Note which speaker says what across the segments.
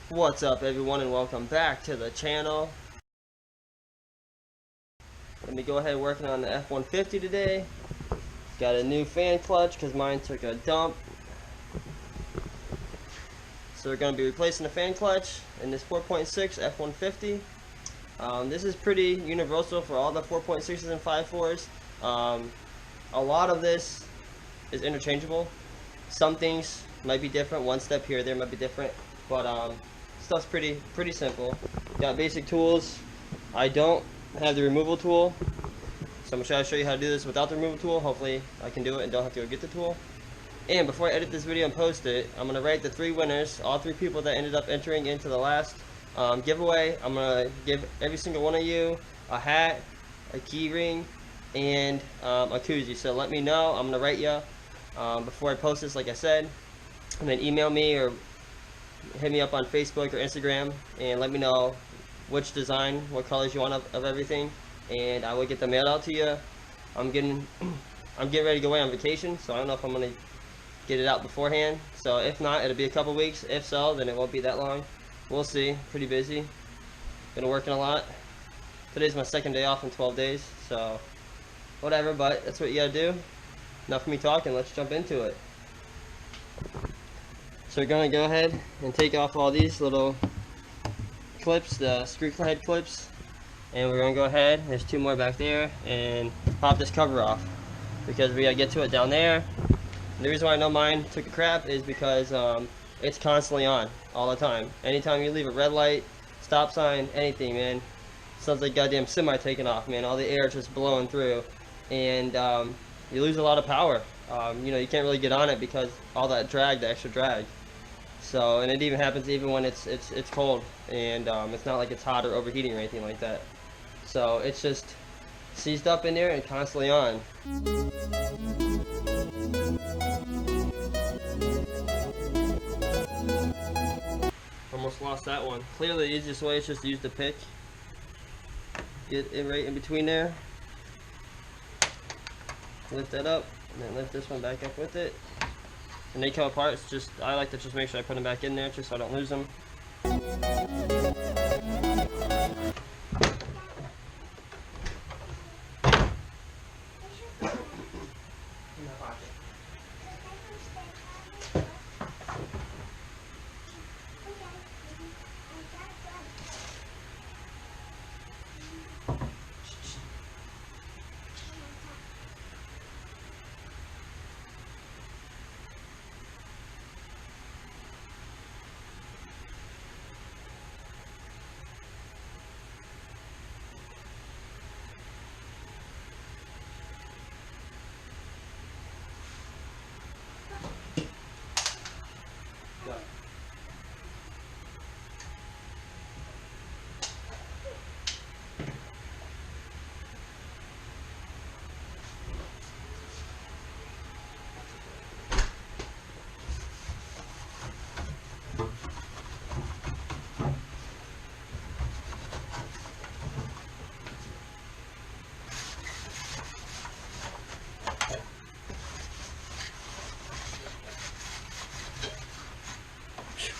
Speaker 1: What's up everyone, and welcome back to the channel. Let me go ahead working on the F-150 today. Got a new fan clutch because mine took a dump. So we're going to be replacing the fan clutch in this 4.6 F-150. This is pretty universal for all the 4.6s and 5.4s. A lot of this is interchangeable. Some things might be different, one step here or there might be different, but stuff's pretty simple. Got basic tools. I don't have the removal tool, so I'm going to try to show you how to do this without the removal tool. Hopefully I can do it and don't have to go get the tool. And before I edit this video and post it, I'm going to write the 3 winners, all 3 people that ended up entering into the last giveaway. I'm going to give every single one of you a hat, a key ring, and a koozie. So let me know. I'm going to write you before I post this, like I said, and then email me or hit me up on Facebook or Instagram and let me know which design, what colors you want of everything, and I will get them mailed out to you. I'm getting ready to go away on vacation, so I don't know if I'm gonna get it out beforehand. So if not, it'll be a couple weeks. If so, then it won't be that long. We'll see. Pretty busy. Been working a lot. Today's my second day off in 12 days, so whatever. But that's what you gotta do. Enough of me talking. Let's jump into it. So we're going to go ahead and take off all these little clips, the screw head clips, and we're going to go ahead, there's 2 more back there, and pop this cover off because we got to get to it down there. And the reason why I know mine took a crap is because it's constantly on all the time. Anytime you leave a red light, stop sign, anything, man, sounds like goddamn semi taking off, man. All the air just blowing through, and you lose a lot of power. You know, you can't really get on it because all that drag, the extra drag. So, and it even happens even when it's cold, and it's not like it's hot or overheating or anything like that. So it's just seized up in there and constantly on. Almost lost that one. Clearly the easiest way is just to use the pick. Get it right in between there. Lift that up, and then lift this one back up with it. And they come apart. It's just, I like to just make sure I put them back in there just so I don't lose them.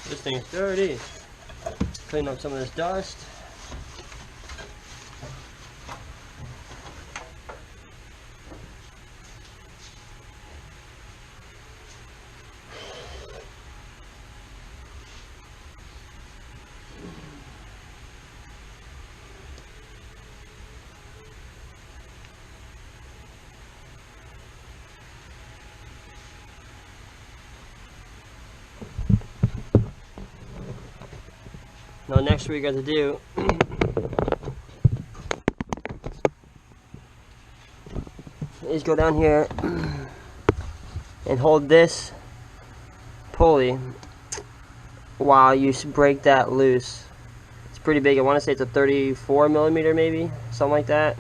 Speaker 1: This thing's dirty. Clean up some of this dust. Now next what you got to do is go down here and hold this pulley while you break that loose. It's pretty big. I want to say it's a 34 millimeter maybe, something like that.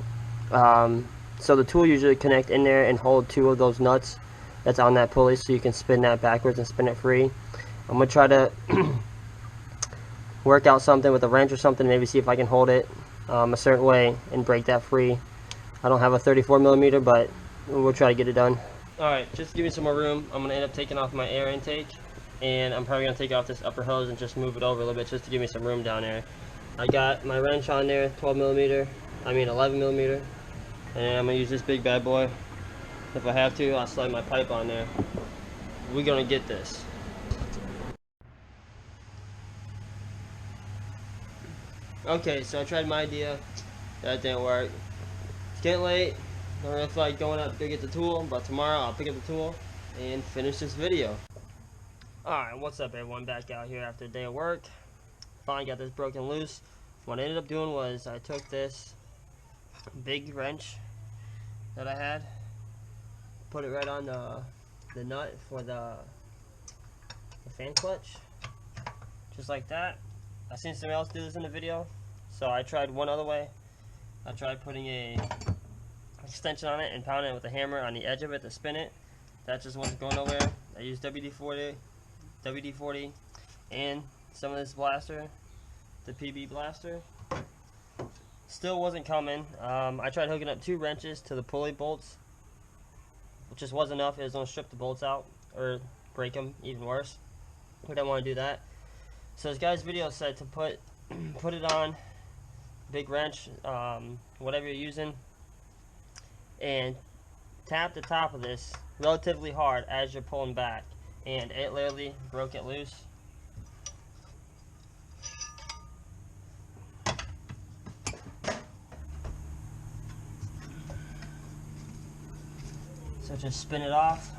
Speaker 1: So the tool usually connect in there and hold 2 of those nuts that's on that pulley, so you can spin that backwards and spin it free. I'm going to try to work out something with a wrench or something, maybe see if I can hold it a certain way and break that free. I don't have a 34 millimeter, but we'll try to get it done. Alright, just give me some more room. I'm going to end up taking off my air intake. and I'm probably gonna take off this upper hose and just move it over a little bit just to give me some room down there. I got my wrench on there, 11 millimeter, and I'm gonna use this big bad boy. If I have to, I'll slide my pipe on there. We're gonna get this. Okay, so I tried my idea. That didn't work. It's getting late. I don't really feel like going out to go get the tool, but tomorrow I'll pick up the tool and finish this video. Alright, what's up everyone? Back out here after a day of work. Finally got this broken loose. What I ended up doing was I took this big wrench that I had, put it right on the nut for the fan clutch, just like that. I seen somebody else do this in the video, so I tried one other way. I tried putting a extension on it and pounding it with a hammer on the edge of it to spin it. That just wasn't going nowhere. I used WD-40, and some of this blaster, the PB blaster. Still wasn't coming. I tried hooking up 2 wrenches to the pulley bolts, which just wasn't enough. It was going to strip the bolts out or break them even worse. We didn't want to do that. So this guy's video said to put it on big wrench, whatever you're using, and tap the top of this relatively hard as you're pulling back, and it literally broke it loose. So just spin it off.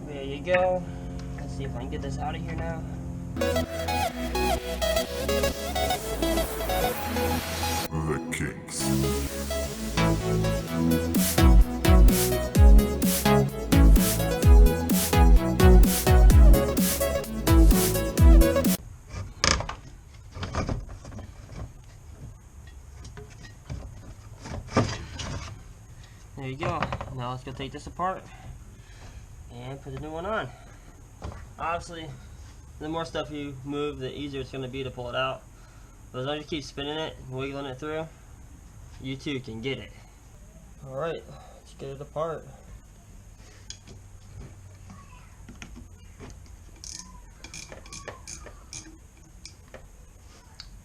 Speaker 1: There you go. Let's see if I can get this out of here now.
Speaker 2: The Kings.
Speaker 1: There you go. Now let's go take this apart and put the new one on. Obviously, the more stuff you move, the easier it's going to be to pull it out. But as long as you keep spinning it, wiggling it through, you too can get it. Alright, let's get it apart.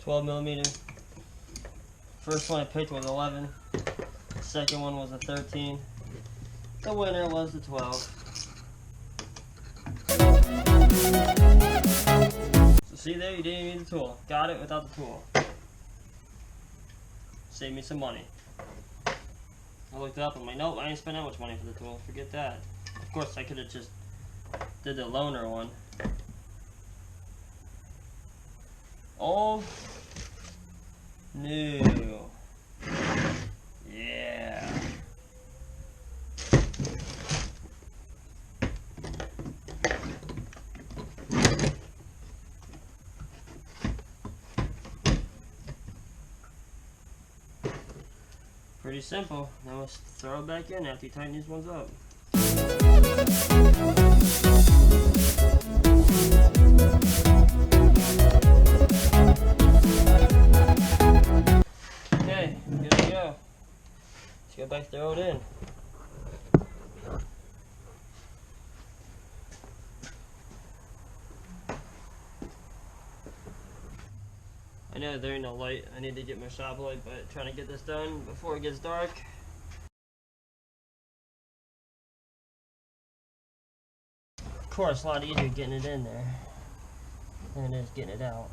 Speaker 1: $12mm. First one I picked was 11. The second one was a 13. The winner was the 12. So see there, you didn't need the tool. Got it without the tool. Saved me some money. I looked it up, I'm like, nope, I ain't spending that much money for the tool. Forget that. Of course, I could have just did the loaner one. All new. Yeah. Pretty simple. Now let's throw it back in after you tighten these ones up. Okay, here we go. Let's go back, throw it in. I know there ain't no light. I need to get my shop light, but trying to get this done before it gets dark. Of course, a lot easier getting it in there than it is getting it out.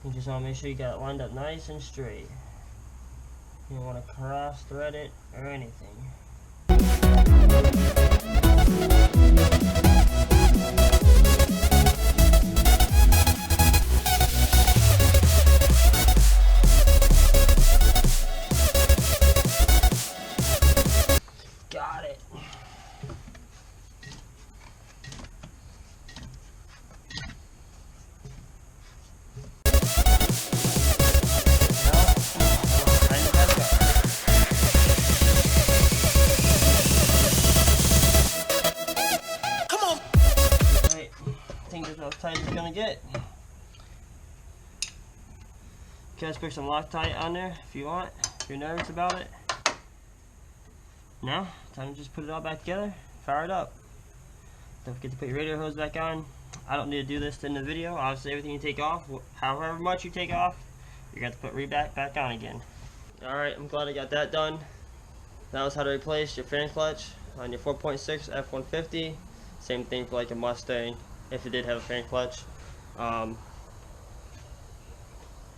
Speaker 1: You just want to make sure you got it lined up nice and straight. You don't want to cross thread it or anything. Got it. as tight as it's gonna get. You can put some Loctite on there if you want, if you're nervous about it. Now, time to just put it all back together, fire it up. Don't forget to put your radiator hose back on. I don't need to do this in the video. Obviously, everything you take off, however much you take off, you're going to have to put back on again. Alright, I'm glad I got that done. That was how to replace your fan clutch on your 4.6 F-150. Same thing for like a Mustang, if it did have a fan clutch.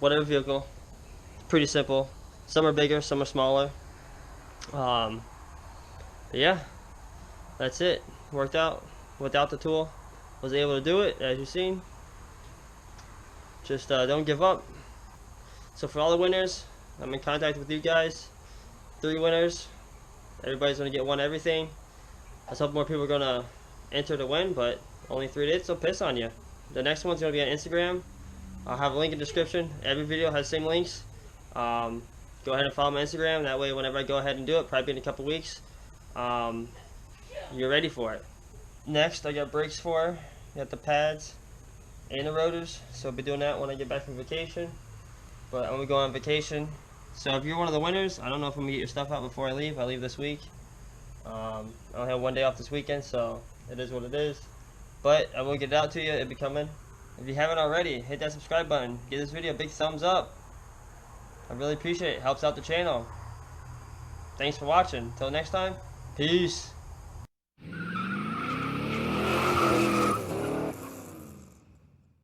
Speaker 1: Whatever vehicle. Pretty simple. Some are bigger, some are smaller. But yeah, that's it. Worked out without the tool. Was able to do it, as you've seen. Just don't give up. So for all the winners, I'm in contact with you guys. 3 winners. Everybody's gonna get one everything. Let's hope more people are gonna enter to win, but only 3 did, so piss on you. The next one's gonna be on Instagram. I'll have a link in the description. Every video has the same links. Go ahead and follow my Instagram. That way, whenever I go ahead and do it, probably in a couple weeks, you're ready for it. Next, I got brakes for. Got the pads and the rotors. So I'll be doing that when I get back from vacation. But I'm gonna go on vacation. So if you're one of the winners, I don't know if I'm gonna get your stuff out before I leave. I leave this week. I only have 1 day off this weekend, so it is what it is. But I will get it out to you. It'll be coming. If you haven't already, hit that subscribe button. Give this video a big thumbs up. I really appreciate it. It helps out the channel. Thanks for watching. Until next time, peace.